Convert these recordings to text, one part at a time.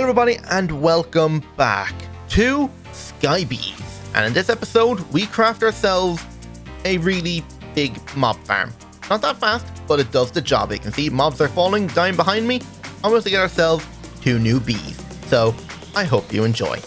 Hello everybody and welcome back to Skybees. And in this episode we craft ourselves a really big mob farm. Not that fast, but it does the job. You can see mobs are falling, dying behind me. I'm going to get ourselves 2 new bees. So I hope you enjoy.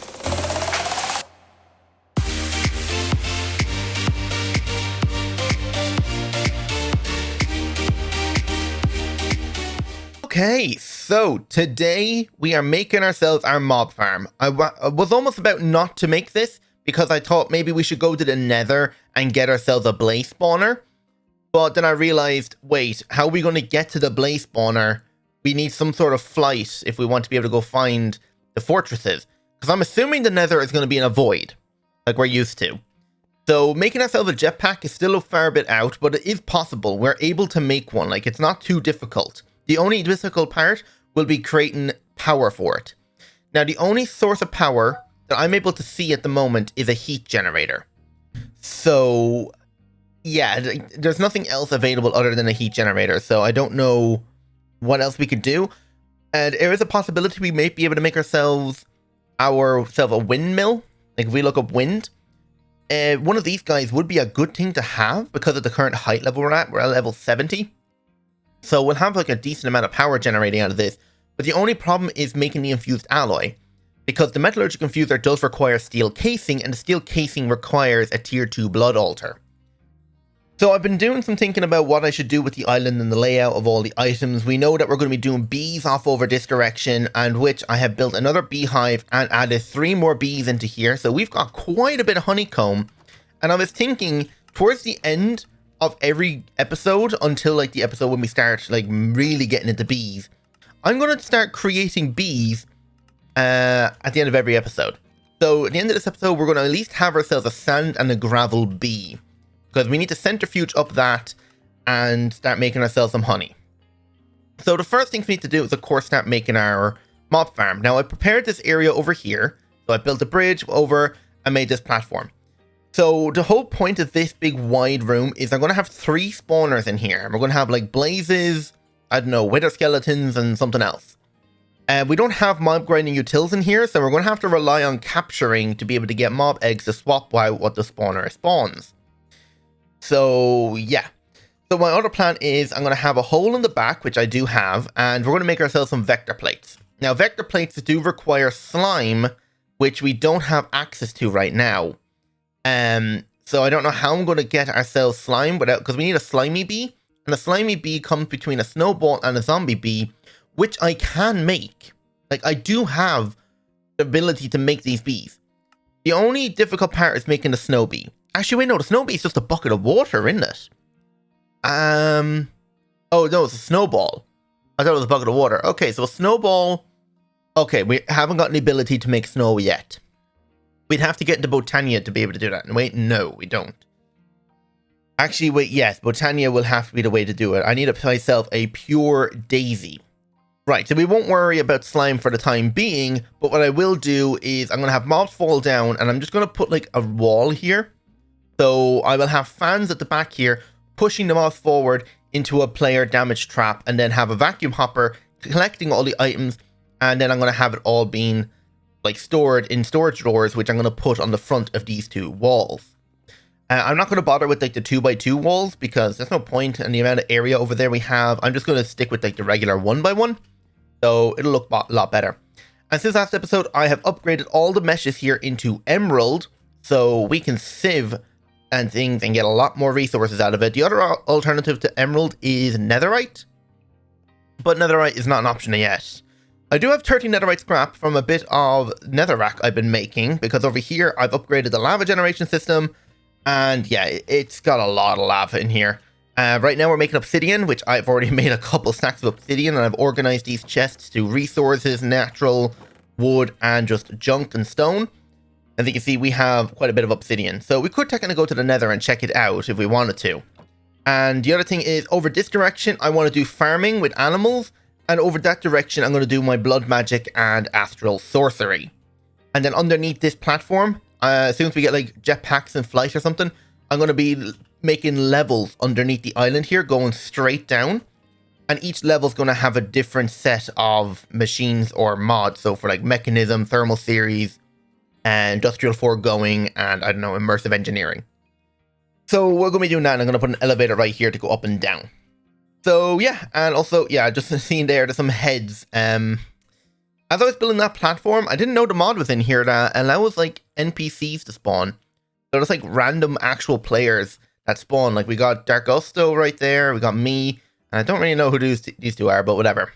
Okay, so today we are making ourselves our mob farm. I was almost about not to make this because I thought maybe we should go to the nether and get ourselves a blaze spawner. But then I realized, wait, how are we going to get to the blaze spawner? We need some sort of flight if we want to be able to go find the fortresses. Because I'm assuming the nether is going to be in a void, like we're used to. So making ourselves a jetpack is still a fair bit out, but it is possible. We're able to make one, like it's not too difficult. The only difficult part will be creating power for it. Now, the only source of power that I'm able to see at the moment is a heat generator. So, yeah, there's nothing else available other than a heat generator. So I don't know what else we could do. And there is a possibility we may be able to make ourselves a windmill. Like if we look up wind. One of these guys would be a good thing to have because of the current height level we're at. We're at level 70. So we'll have like a decent amount of power generating out of this, but the only problem is making the infused alloy, because the metallurgical infuser does require steel casing, and the steel casing requires a tier 2 blood altar. So I've been doing some thinking about what I should do with the island and the layout of all the items. We know that we're going to be doing bees off over this direction, and which I have built another beehive and added 3 more bees into here. So we've got quite a bit of honeycomb, and I was thinking towards the end of every episode, until like the episode when we start like really getting into bees, I'm going to start creating bees at the end of every episode. So at the end of this episode we're going to at least have ourselves a sand and a gravel bee, because we need to centrifuge up that and start making ourselves some honey. So the first thing we need to do is of course start making our mob farm. Now I prepared this area over here, so I built a bridge over and made this platform. So the whole point of this big wide room is I'm going to have 3 spawners in here. We're going to have like blazes, I don't know, wither skeletons and something else. We don't have mob grinding utils in here, so we're going to have to rely on capturing to be able to get mob eggs to swap out what the spawner spawns. So yeah. So my other plan is I'm going to have a hole in the back, which I do have, and we're going to make ourselves some vector plates. Now vector plates do require slime, which we don't have access to right now. So I don't know how I'm going to get ourselves slime without, because we need a slimy bee, and a slimy bee comes between a snowball and a zombie bee, which I can make. Like I do have the ability to make these bees. The only difficult part is making the snow bee. Actually, wait, no, the snow bee is just a bucket of water, isn't it? Oh no, it's a snowball. I thought it was a bucket of water. Okay, so a snowball. Okay, we haven't got the ability to make snow yet. We'd have to get into Botania to be able to do that. And wait, no, we don't. Actually, wait, yes, Botania will have to be the way to do it. I need to myself a pure daisy. Right, so we won't worry about slime for the time being, but what I will do is I'm going to have mobs fall down, and I'm just going to put like a wall here. So I will have fans at the back here, pushing the mobs forward into a player damage trap, and then have a vacuum hopper collecting all the items, and then I'm going to have it all being like stored in storage drawers, which I'm going to put on the front of these 2 walls. I'm not going to bother with like the 2x2 walls because there's no point in the amount of area over there we have. I'm just going to stick with like the regular 1x1, so it'll look a lot better. And since last episode, I have upgraded all the meshes here into emerald, so we can sieve and things and get a lot more resources out of it. The other alternative to emerald is netherite, but netherite is not an option yet. I do have 30 netherite scrap from a bit of netherrack I've been making, because over here I've upgraded the lava generation system, and yeah, it's got a lot of lava in here. Right now we're making obsidian, which I've already made a couple stacks of obsidian, and I've organized these chests to resources, natural, wood, and just junk and stone. As you can see, we have quite a bit of obsidian, so we could technically go to the nether and check it out if we wanted to. And the other thing is, over this direction I want to do farming with animals, and over that direction, I'm going to do my blood magic and astral sorcery. And then underneath this platform, as soon as we get like jetpacks and flight or something, I'm going to be making levels underneath the island here, going straight down. And each level is going to have a different set of machines or mods. So for like mekanism, thermal series, and industrial foregoing, and I don't know, immersive engineering. So we're going to be doing that, and I'm going to put an elevator right here to go up and down. So yeah, and also, yeah, just seeing there's some heads. As I was building that platform, I didn't know the mod was in here that allows like NPCs to spawn. So just like random actual players that spawn. Like we got Dark Gusto right there, we got me, and I don't really know who these two are, but whatever.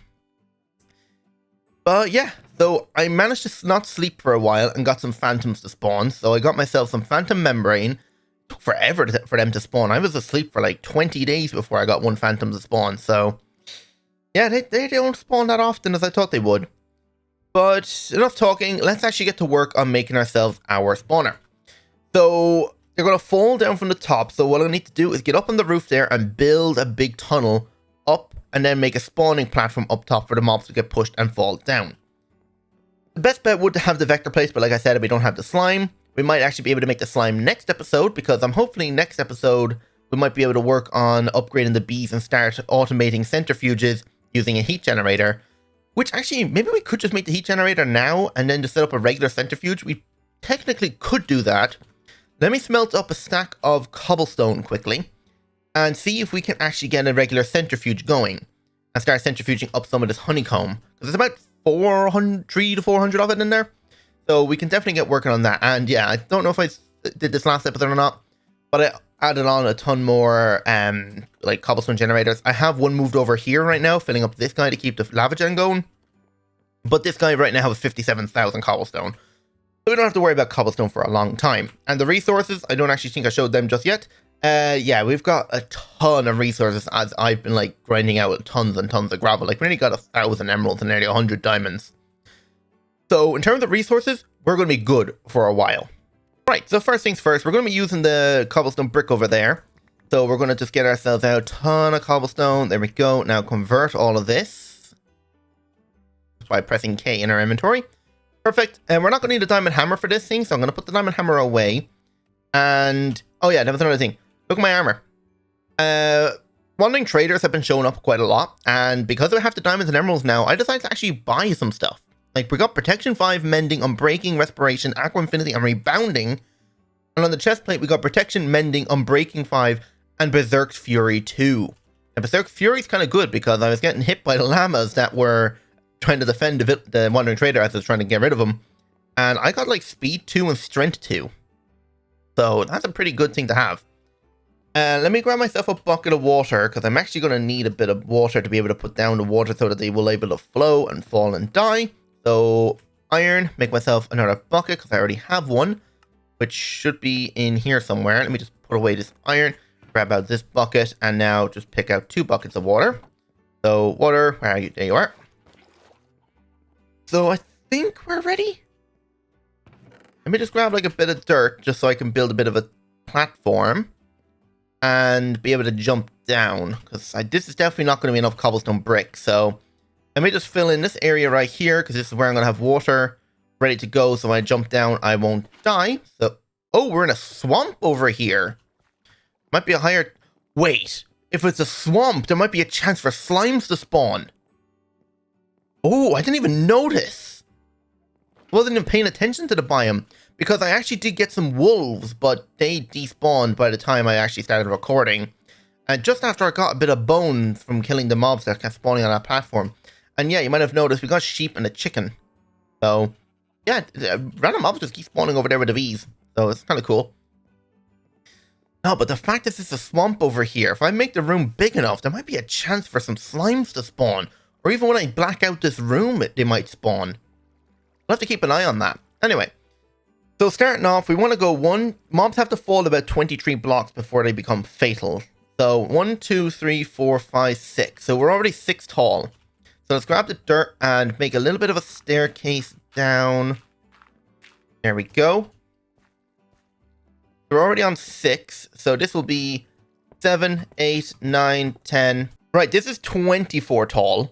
But yeah, so I managed to not sleep for a while and got some phantoms to spawn. So I got myself some phantom membrane. It took forever for them to spawn. I was asleep for like 20 days before I got one phantom to spawn. So yeah, they don't spawn that often as I thought they would. But enough talking, let's actually get to work on making ourselves our spawner. So they're going to fall down from the top. So what I need to do is get up on the roof there and build a big tunnel up, and then make a spawning platform up top for the mobs to get pushed and fall down. The best bet would to have the vector place, but like I said, we don't have the slime. We might actually be able to make the slime next episode, because I'm hopefully next episode we might be able to work on upgrading the bees and start automating centrifuges using a heat generator. Which actually, maybe we could just make the heat generator now and then just set up a regular centrifuge. We technically could do that. Let me smelt up a stack of cobblestone quickly and see if we can actually get a regular centrifuge going and start centrifuging up some of this honeycomb. Because there's about 300 to 400 of it in there. So we can definitely get working on that. And yeah, I don't know if I did this last episode or not, but I added on a ton more like cobblestone generators. I have one moved over here right now, filling up this guy to keep the lava gen going. But this guy right now has 57,000 cobblestone. So we don't have to worry about cobblestone for a long time. And the resources, I don't actually think I showed them just yet. Yeah, we've got a ton of resources as I've been like grinding out tons and tons of gravel. Like we nearly got 1,000 emeralds and nearly 100 diamonds. So in terms of resources, we're going to be good for a while. Right, so first things first, we're going to be using the cobblestone brick over there. So we're going to just get ourselves out a ton of cobblestone. There we go. Now convert all of this by pressing K in our inventory. Perfect. And we're not going to need a diamond hammer for this thing, so I'm going to put the diamond hammer away. And, oh yeah, that was another thing. Look at my armor. Wandering traders have been showing up quite a lot, and because I have the diamonds and emeralds now, I decided to actually buy some stuff. Like, we got Protection 5, Mending, Unbreaking, Respiration, Aqua Infinity, and Rebounding. And on the chest plate, we got Protection, Mending, Unbreaking 5, and Berserk's Fury 2. And Berserk's Fury is kind of good because I was getting hit by the llamas that were trying to defend the Wandering Trader as I was trying to get rid of them. And I got like Speed 2 and Strength 2. So that's a pretty good thing to have. Let me grab myself a bucket of water because I'm actually going to need a bit of water to be able to put down the water so that they will be able to flow and fall and die. So iron, make myself another bucket because I already have one, which should be in here somewhere. Let me just put away this iron, grab out this bucket, and now just pick out 2 buckets of water. So water, where are you? There you are. So I think we're ready. Let me just grab like a bit of dirt just so I can build a bit of a platform and be able to jump down, because this is definitely not going to be enough cobblestone brick. So let me just fill in this area right here because this is where I'm going to have water ready to go, so when I jump down I won't die. So, oh, we're in a swamp over here. Might be a higher... Wait, if it's a swamp, there might be a chance for slimes to spawn. Oh, I didn't even notice. I wasn't even paying attention to the biome, because I actually did get some wolves, but they despawned by the time I actually started recording. And just after I got a bit of bone from killing the mobs that kept spawning on that platform. And yeah, you might have noticed we got sheep and a chicken. So, yeah, random mobs just keep spawning over there with the bees. So it's kind of cool. No, but the fact that it's a swamp over here, if I make the room big enough, there might be a chance for some slimes to spawn. Or even when I black out this room, they might spawn. We'll have to keep an eye on that. Anyway, so starting off, we want to go mobs have to fall about 23 blocks before they become fatal. So 1, 2, 3, 4, 5, 6. So we're already 6 tall. So let's grab the dirt and make a little bit of a staircase down. There we go. We're already on 6. So this will be 7, 8, 9, 10. Right, this is 24 tall.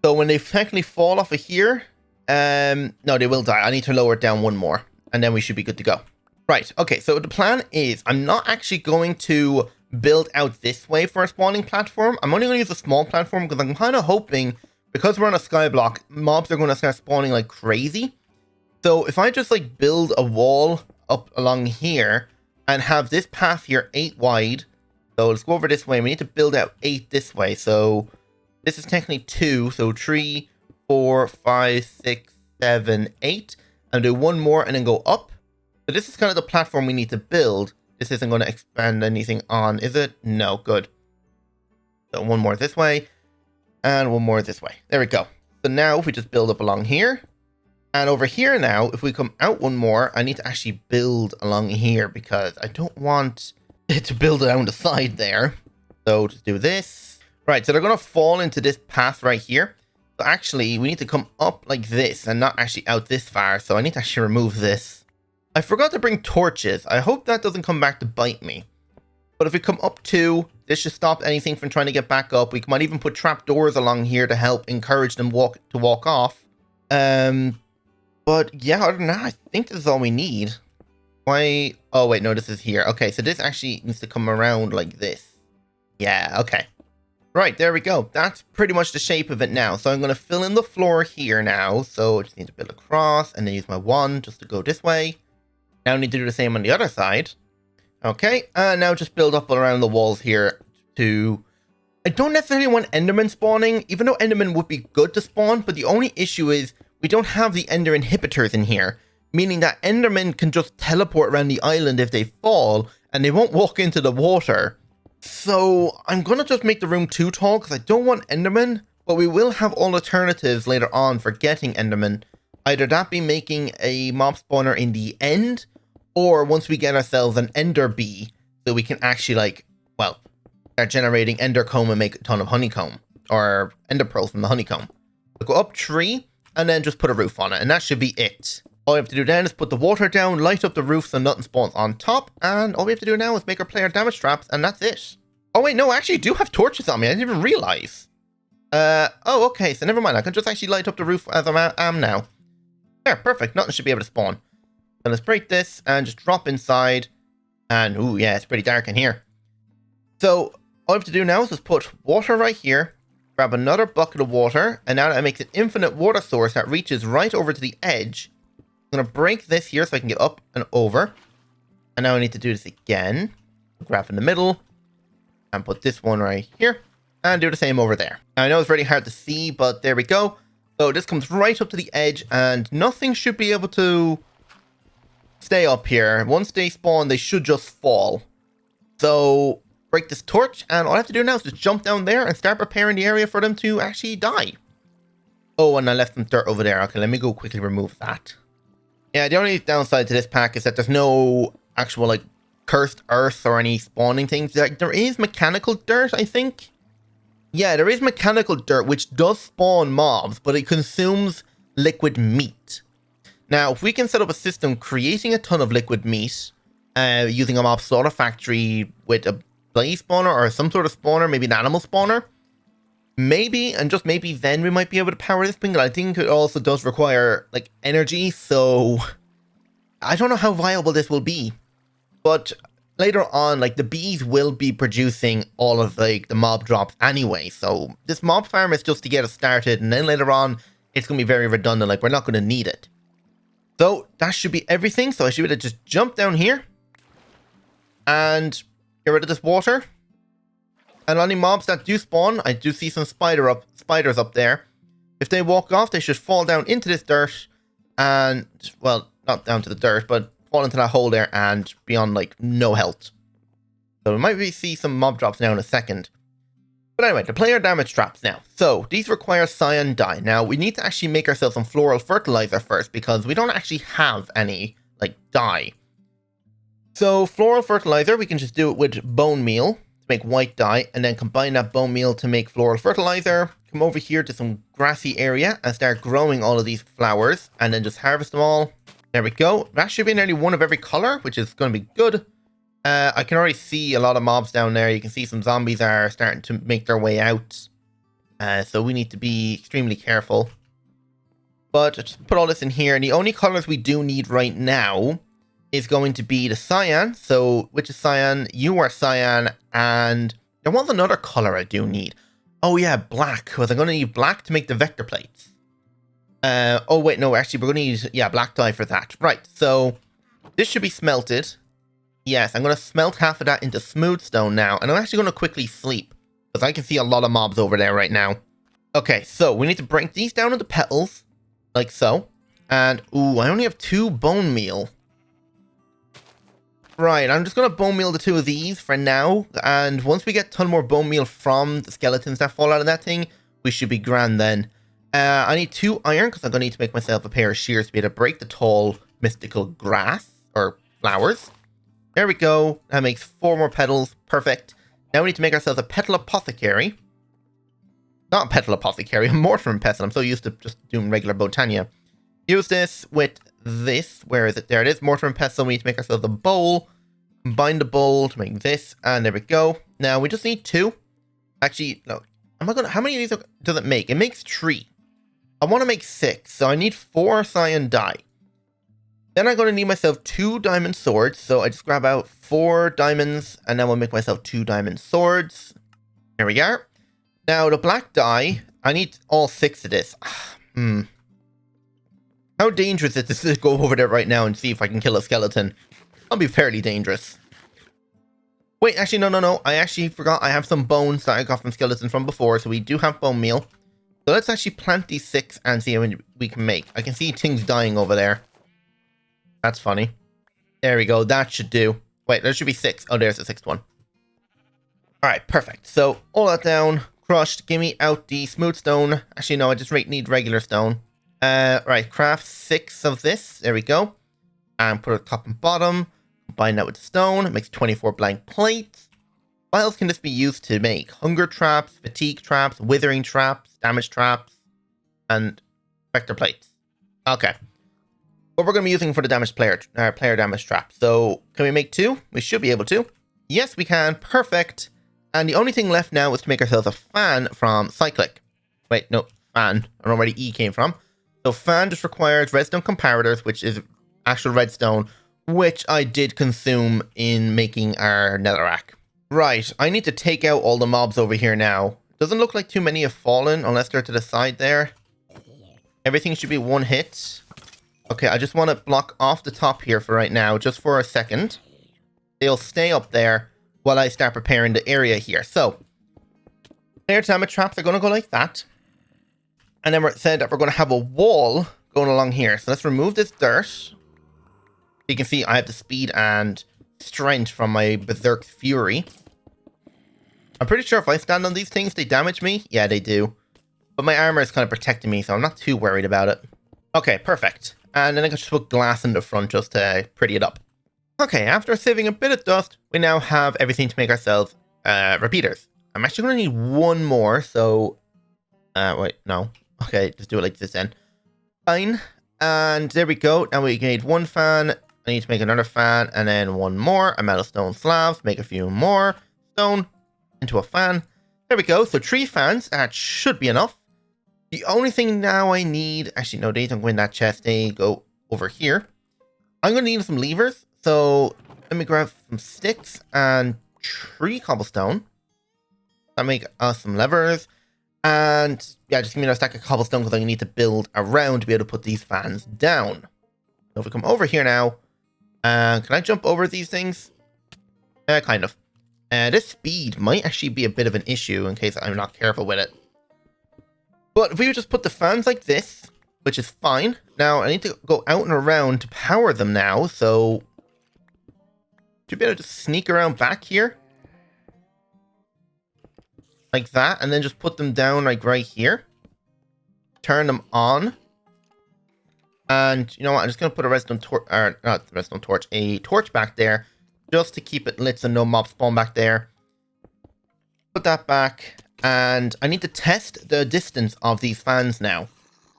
So when they technically fall off of here, no, they will die. I need to lower it down 1 more, and then we should be good to go. Right, okay, so the plan is I'm not actually going to build out this way for a spawning platform. I'm only going to use a small platform because I'm kind of hoping, because we're on a skyblock, mobs are going to start spawning like crazy. So if I just like build a wall up along here and have this path here 8 wide. So let's go over this way. We need to build out 8 this way. So this is technically 2. So 3, 4, 5, 6, 7, 8. And do one more and then go up. So this is kind of the platform we need to build. This isn't going to expand anything on, is it? No, good. So one more this way. And one more this way. There we go. So now if we just build up along here. And over here now, if we come out one more, I need to actually build along here because I don't want it to build down the side there. So just do this. Right, so they're going to fall into this path right here. So actually, we need to come up like this and not actually out this far. So I need to actually remove this. I forgot to bring torches. I hope that doesn't come back to bite me. But if we come up 2, this should stop anything from trying to get back up. We might even put trapdoors along here to help encourage them to walk off. But yeah, other than that, I think this is all we need. Why? Oh, wait, no, this is here. Okay, so this actually needs to come around like this. Yeah, okay. Right, there we go. That's pretty much the shape of it now. So I'm going to fill in the floor here now. So I just need to build across and then use my wand just to go this way. Now I need to do the same on the other side. Okay, and now just build up around the walls here to... I don't necessarily want Enderman spawning, even though Enderman would be good to spawn, but the only issue is we don't have the Ender inhibitors in here, meaning that Endermen can just teleport around the island if they fall, and they won't walk into the water. So I'm going to just make the room too tall, because I don't want Endermen, but we will have alternatives later on for getting Endermen. Either that be making a mob spawner in the end, or once we get ourselves an Ender bee, so we can actually, like, well, start generating Ender comb and make a ton of honeycomb, or Ender pearls from the honeycomb. So go up 3, and then just put a roof on it, and that should be it. All we have to do then is put the water down, light up the roof so nothing spawns on top, and all we have to do now is make our player damage traps, and that's it. Oh wait, no, I actually do have torches on me, I didn't even realize. Oh, okay, so never mind, I can just actually light up the roof as I am now. There, perfect, nothing should be able to spawn. So let's break this, and just drop inside, and ooh, yeah, it's pretty dark in here. So, all we have to do now is just put water right here, grab another bucket of water, and now that makes an infinite water source that reaches right over to the edge. I'm going to break this here so I can get up and over. And now I need to do this again. Grab in the middle, and put this one right here, and do the same over there. Now I know it's very hard to see, but there we go. So this comes right up to the edge, and nothing should be able to stay up here. Once they spawn, they should just fall. So break this torch, and all I have to do now is just jump down there and start preparing the area for them to actually die. Oh, and I left some dirt over there. Okay, let me go quickly remove that. Yeah, the only downside to this pack is that there's no actual, like, cursed earth or any spawning things. There is mechanical dirt, I think. Yeah, there is mechanical dirt, which does spawn mobs, but it consumes liquid meat. Now, if we can set up a system creating a ton of liquid meat, using a mob slaughter factory with a blaze spawner or some sort of spawner, maybe an animal spawner, maybe, and just maybe then we might be able to power this thing. And I think it also does require, like, energy, so I don't know how viable this will be. But later on, like, the bees will be producing all of, like, the mob drops anyway. So this mob farm is just to get us started, and then later on, it's going to be very redundant. Like, we're not going to need it. So that should be everything. So I should be able to just jump down here and get rid of this water. And any mobs that do spawn, I do see some spiders up there. If they walk off, they should fall down into this dirt and, well, not down to the dirt, but fall into that hole there and be on, like, no health. So we might see some mob drops now in a second. But anyway, the player damage traps now. So these require cyan dye. Now we need to actually make ourselves some floral fertilizer first because we don't actually have any, like, dye. So floral fertilizer, we can just do it with bone meal to make white dye, and then combine that bone meal to make floral fertilizer. Come over here to some grassy area and start growing all of these flowers, and then just harvest them all. There we go. That should be nearly one of every color, which is going to be good. I can already see a lot of mobs down there. You can see some zombies are starting to make their way out. So we need to be extremely careful. But just put all this in here. And the only colors we do need right now is going to be the cyan. So, which is cyan? You are cyan, and there was another color I do need. Oh yeah, black, because I'm going to need black to make the vector plates. Oh wait, no, actually we're going to use, yeah, black dye for that. Right, so this should be smelted. Yes, I'm going to smelt half of that into smooth stone now, and I'm actually going to quickly sleep, because I can see a lot of mobs over there right now. Okay, so we need to break these down into petals, like so. And, ooh, I only have 2 bone meal. Right, I'm just going to bone meal the 2 of these for now, and once we get a ton more bone meal from the skeletons that fall out of that thing, we should be grand then. I need 2 iron, because I'm going to need to make myself a pair of shears to be able to break the tall, mystical grass, or flowers. There we go, that makes 4 more petals, perfect. Now we need to make ourselves a petal apothecary. Not a petal apothecary, a mortar pestle. I'm so used to just doing regular botania. Use this with this. Where is it? There it is. Mortar and pestle. We need to make ourselves a bowl. Combine the bowl to make this. And there we go. Now we just need 2. Actually, no. How many of these does it make? It makes 3. I want to make 6. So I need 4 cyan dye. Then I'm going to need myself 2 diamond swords. So I just grab out 4 diamonds. And then we'll make myself 2 diamond swords. There we are. Now the black dye. I need all 6 of this. How dangerous is this to go over there right now and see if I can kill a skeleton? That'll be fairly dangerous. Wait, actually, no. I actually forgot I have some bones that I got from skeletons from before, so we do have bone meal. So let's actually plant these 6 and see how many we can make. I can see things dying over there. That's funny. There we go, that should do. Wait, there should be 6. Oh, there's the 6th one. Alright, perfect. So, all that down, crushed, give me out the smooth stone. Actually, no, I just need regular stone. Right, craft 6 of this. There we go. And put it top and bottom. Combine that with stone. It makes 24 blank plates. What else can this be used to make? Hunger traps, fatigue traps, withering traps, damage traps, and vector plates. Okay. What we're going to be using for the damage player damage trap. So, can we make 2? We should be able to. Yes, we can. Perfect. And the only thing left now is to make ourselves a fan from cyclic. Wait, no, fan. I don't know where the E came from. So fan just requires redstone comparators, which is actual redstone, which I did consume in making our netherrack. Right, I need to take out all the mobs over here now. Doesn't look like too many have fallen, unless they're to the side there. Everything should be 1 hit. Okay, I just want to block off the top here for right now, just for a second. They'll stay up there while I start preparing the area here. So, player damage traps are going to go like that. And then we said that we're going to have a wall going along here. So let's remove this dirt. You can see I have the speed and strength from my Berserk Fury. I'm pretty sure if I stand on these things, they damage me. Yeah, they do. But my armor is kind of protecting me, so I'm not too worried about it. Okay, perfect. And then I can just put glass in the front just to pretty it up. Okay, after saving a bit of dust, we now have everything to make ourselves repeaters. I'm actually going to need 1 more, so... wait, no. Okay, just do it like this then. Fine. And there we go. Now we need 1 fan. I need to make another fan. And then 1 more. I'm out of stone slabs. Make a few more. Stone into a fan. There we go. So 3 fans. That should be enough. The only thing now I need... Actually, no, they don't go in that chest. They go over here. I'm going to need some levers. So let me grab some sticks and 3 cobblestone. I'll make us some levers. And yeah, just give me a stack of cobblestone because I need to build around to be able to put these fans down. So if we come over here now, can I jump over these things? Kind of. This speed might actually be a bit of an issue in case I'm not careful with it. But if we would just put the fans like this, which is fine. Now I need to go out and around to power them now. So should be able to just sneak around back here. Like that, and then just put them down like right here. Turn them on. And you know what, I'm just going to put a redstone torch, or not redstone torch, a torch back there. Just to keep it lit so no mobs spawn back there. Put that back. And I need to test the distance of these fans now.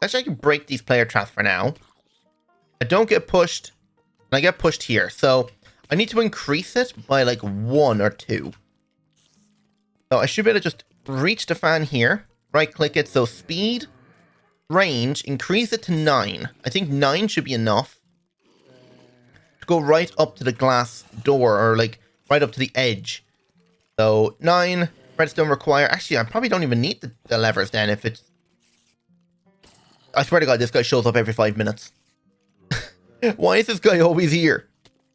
Actually, I can break these player traps for now. I don't get pushed. And I get pushed here. So I need to increase it by like 1 or 2. So I should be able to just reach the fan here, right click it, so speed, range, increase it to 9. I think 9 should be enough. to go right up to the glass door, or like right up to the edge. So 9 redstone require. Actually, I probably don't even need the levers then if it's... I swear to God, this guy shows up every 5 minutes. Why is this guy always here?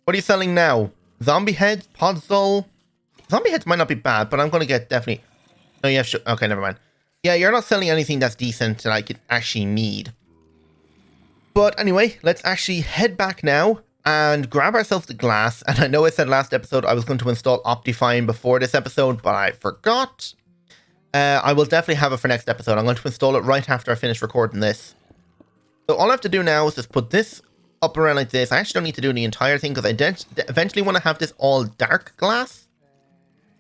What are you selling now? Zombie heads? Podzol? Zombie heads might not be bad, but I'm going to get definitely... No, you have... Okay, never mind. Yeah, you're not selling anything that's decent that I could actually need. But anyway, let's actually head back now and grab ourselves the glass. And I know I said last episode I was going to install Optifine before this episode, but I forgot. I will definitely have it for next episode. I'm going to install it right after I finish recording this. So all I have to do now is just put this up around like this. I actually don't need to do the entire thing because I eventually want to have this all dark glass.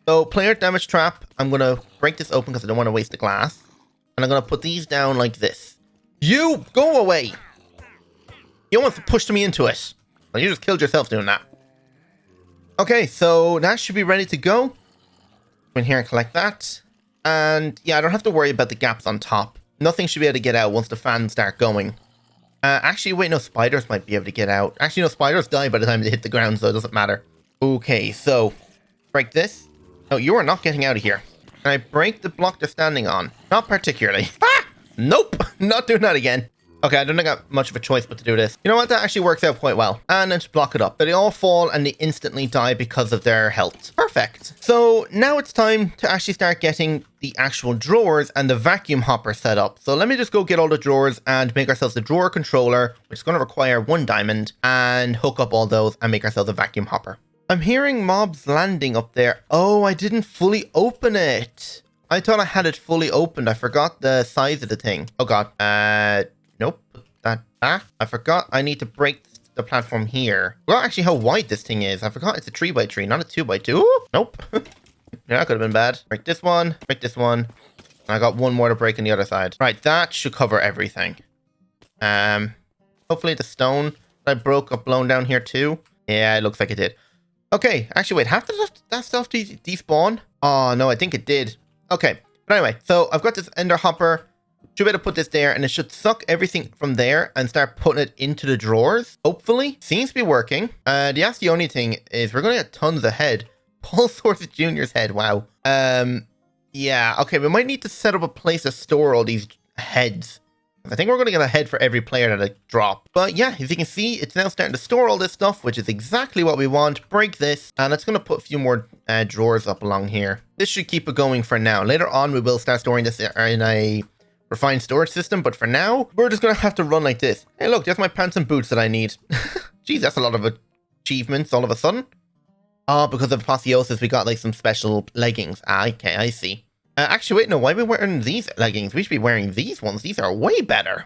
So player damage trap, I'm going to break this open because I don't want to waste the glass. And I'm going to put these down like this. You, go away! You almost pushed me into it. Well, you just killed yourself doing that. Okay, so that should be ready to go. Go in here and collect that. And yeah, I don't have to worry about the gaps on top. Nothing should be able to get out once the fans start going. Actually, wait, no, spiders might be able to get out. Actually, no, spiders die by the time they hit the ground, so it doesn't matter. Okay, so break this. No, you are not getting out of here. Can I break the block they're standing on? Not particularly. Ah! Nope, not doing that again. Okay, I don't think I got much of a choice but to do this. You know what? That actually works out quite well. And then just block it up. So they all fall and they instantly die because of their health. Perfect. So now it's time to actually start getting the actual drawers and the vacuum hopper set up. So let me just go get all the drawers and make ourselves a drawer controller, which is going to require 1 diamond, and hook up all those and make ourselves a vacuum hopper. I'm hearing mobs landing up there. Oh, I didn't fully open it. I thought I had it fully opened. I forgot the size of the thing. Oh God. Nope. Put that back. I forgot I need to break the platform here. Well, actually how wide this thing is. I forgot it's a 3x3, not a 2x2. Nope. Yeah, that could have been bad. Break this one. Break this one. And I got 1 more to break on the other side. Right, that should cover everything. Hopefully the stone that I broke got blown down here too. Yeah, it looks like it did. Okay, actually wait, half that stuff despawn? Oh no, I think it did. Okay, but anyway, so I've got this ender hopper. Should be able to put this there and it should suck everything from there and start putting it into the drawers. Hopefully. Seems to be working. Yes, the only thing is we're going to get tons of head. Paul Source Jr.'s head. Wow. Yeah. Okay. We might need to set up a place to store all these heads. I think we're going to get a head for every player that I drop. But yeah, as you can see, it's now starting to store all this stuff, which is exactly what we want. Break this. And it's going to put a few more drawers up along here. This should keep it going for now. Later on, we will start storing this in a refined storage system, but for now, we're just gonna have to run like this. Hey look, there's my pants and boots that I need. Jeez, that's a lot of achievements all of a sudden. Oh, because of apotheosis, we got like some special leggings. Ah, okay, I see. Actually, wait, no, why are we wearing these leggings? We should be wearing these ones. These are way better.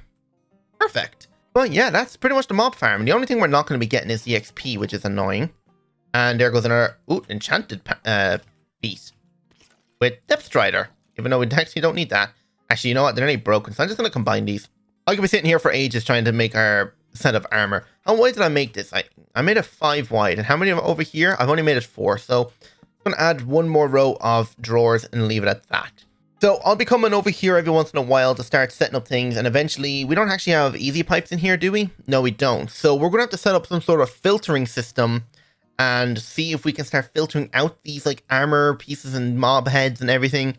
Perfect. But yeah, that's pretty much the mob farm. The only thing we're not going to be getting is the XP, which is annoying. And there goes another, enchanted piece with Depth Strider, even though we actually don't need that. Actually, you know what? They're only broken, so I'm just going to combine these. I could be sitting here for ages trying to make our set of armor. How wide did I make this? I made it 5 wide. And how many over here? I've only made it 4. So I'm going to add 1 more row of drawers and leave it at that. So I'll be coming over here every once in a while to start setting up things. And eventually, we don't actually have easy pipes in here, do we? No, we don't. So we're going to have to set up some sort of filtering system and see if we can start filtering out these like armor pieces and mob heads and everything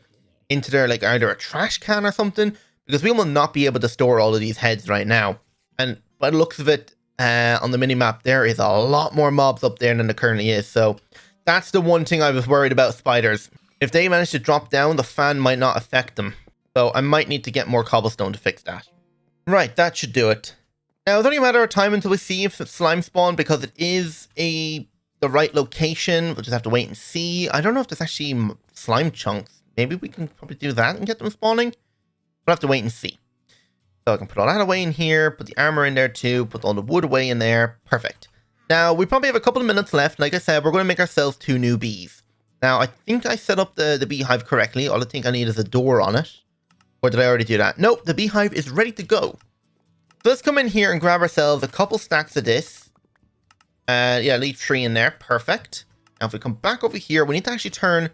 into their like either a trash can or something, because we will not be able to store all of these heads right now. And by the looks of it, on the minimap, there is a lot more mobs up there than there currently is. So that's the one thing I was worried about spiders. If they manage to drop down, the fan might not affect them. So I might need to get more cobblestone to fix that. Right, that should do it. Now it's only a matter of time until we see if it's slime spawn, because it is the right location. We'll just have to wait and see. I don't know if there's actually slime chunks. Maybe we can probably do that and get them spawning. We'll have to wait and see. So I can put all that away in here, put the armor in there too, put all the wood away in there. Perfect. Now, we probably have a couple of minutes left. Like I said, we're going to make ourselves 2 new bees. Now, I think I set up the beehive correctly. All I think I need is a door on it. Or did I already do that? Nope, the beehive is ready to go. So let's come in here and grab ourselves a couple stacks of this. Yeah, leave 3 in there. Perfect. Now, if we come back over here, we need to actually turn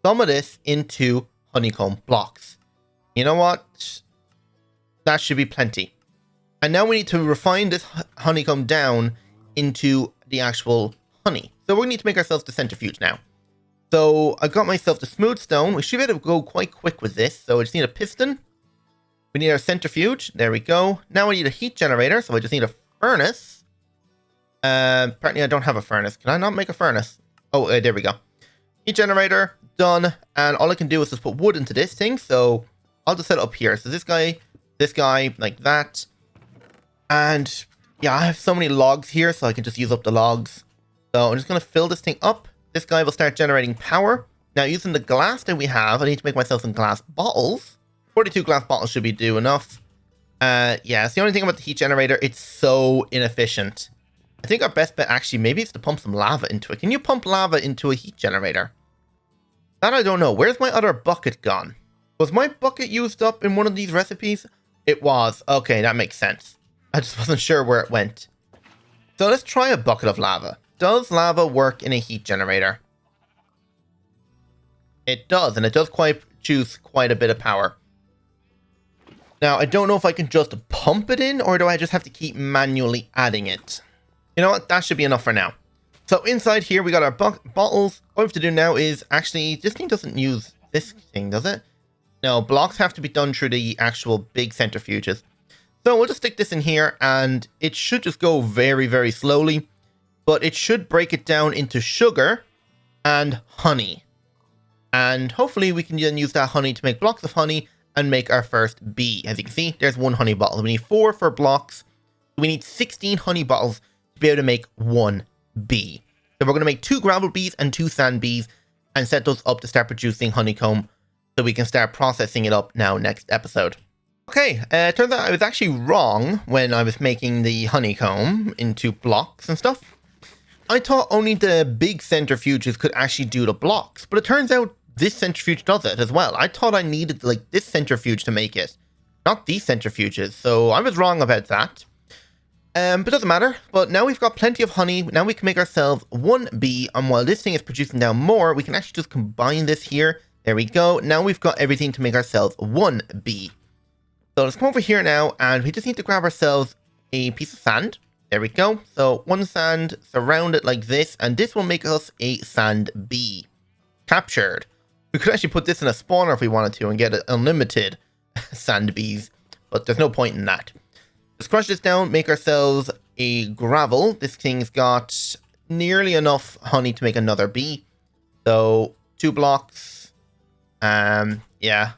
some of this into honeycomb blocks. You know what? That should be plenty. And now we need to refine this honeycomb down into the actual honey. So we need to make ourselves the centrifuge now. So I got myself the smooth stone. We should be able to go quite quick with this. So I just need a piston. We need our centrifuge. There we go. Now we need a heat generator. So I just need a furnace. Apparently I don't have a furnace. Can I not make a furnace? Oh, there we go. Heat generator, done. And all I can do is just put wood into this thing. So I'll just set it up here. So this guy, like that. And yeah, I have so many logs here, so I can just use up the logs. So I'm just going to fill this thing up. This guy will start generating power. Now, using the glass that we have, I need to make myself some glass bottles. 42 glass bottles should be do enough. Yeah, it's the only thing about the heat generator. It's so inefficient. I think our best bet actually maybe is to pump some lava into it. Can you pump lava into a heat generator? That I don't know. Where's my other bucket gone? Was my bucket used up in one of these recipes? It was. Okay, that makes sense. I just wasn't sure where it went. So let's try a bucket of lava. Does lava work in a heat generator? It does, and it does choose quite a bit of power. Now, I don't know if I can just pump it in, or do I just have to keep manually adding it? You know what? That should be enough for now. So inside here, we got our bottles. What we have to do now is actually, this thing doesn't use this thing, does it? No, blocks have to be done through the actual big centrifuges. So we'll just stick this in here, and it should just go very, very slowly. But it should break it down into sugar and honey. And hopefully we can then use that honey to make blocks of honey and make our first bee. As you can see, there's one honey bottle. We need 4 for blocks. We need 16 honey bottles to be able to make 1 bee. So we're going to make 2 gravel bees and 2 sand bees and set those up to start producing honeycomb so we can start processing it up now next episode. Okay, it turns out I was actually wrong when I was making the honeycomb into blocks and stuff. I thought only the big centrifuges could actually do the blocks, but it turns out this centrifuge does it as well. I thought I needed like this centrifuge to make it, not these centrifuges, so I was wrong about that. But it doesn't matter. But now we've got plenty of honey. Now we can make ourselves 1 bee, and while this thing is producing down more, we can actually just combine this here. There we go. Now we've got everything to make ourselves 1 bee. So let's come over here now, and we just need to grab ourselves a piece of sand. There we go. So 1 sand, surround it like this, and this will make us a sand bee. Captured. We could actually put this in a spawner if we wanted to and get unlimited sand bees, but there's no point in that. Let's crush this down, make ourselves a gravel. This thing's got nearly enough honey to make another bee. So 2 blocks. Yeah.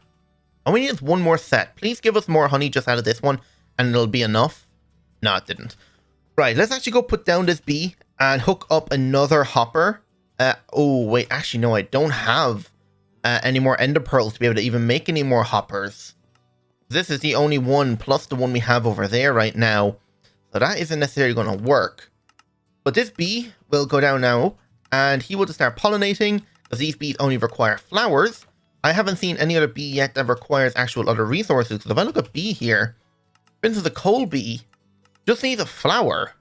And we need 1 more set. Please give us more honey just out of this one, and it'll be enough. No, it didn't. Right, let's actually go put down this bee and hook up another hopper. Oh, wait, actually, no, I don't have any more ender pearls to be able to even make any more hoppers. This is the only one plus the one we have over there right now. So that isn't necessarily going to work. But this bee will go down now, and he will just start pollinating, because these bees only require flowers. I haven't seen any other bee yet that requires actual other resources, because if I look at bee here, for instance, the coal bee just needs a flower.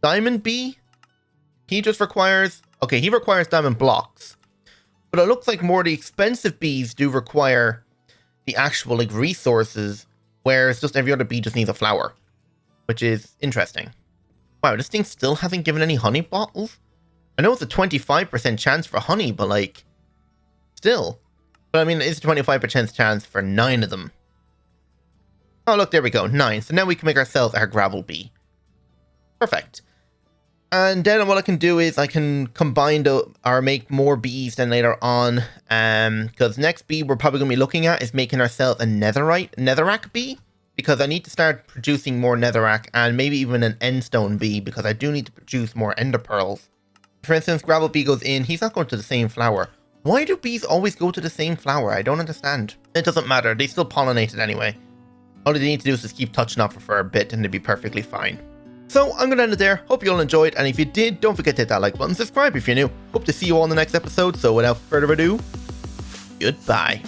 Diamond bee, he just requires, okay, he requires diamond blocks. But it looks like more of the expensive bees do require the actual like resources, whereas just every other bee just needs a flower, which is interesting. Wow, this thing still hasn't given any honey bottles? I know it's a 25% chance for honey, but like, still. But I mean, it's a 25% chance for 9 of them. Oh, look, there we go, 9. So now we can make ourselves our gravel bee. Perfect. And then what I can do is I can combine or make more bees then later on. Because next bee we're probably going to be looking at is making ourselves a netherrack bee. Because I need to start producing more netherrack and maybe even an endstone bee, because I do need to produce more ender pearls. For instance, gravel bee goes in, he's not going to the same flower. Why do bees always go to the same flower? I don't understand. It doesn't matter, they still pollinate it anyway. All they need to do is just keep touching off it for a bit and they'll be perfectly fine. So I'm going to end it there. Hope you all enjoyed, and if you did, don't forget to hit that like button, subscribe if you're new. Hope to see you all in the next episode, so without further ado, goodbye.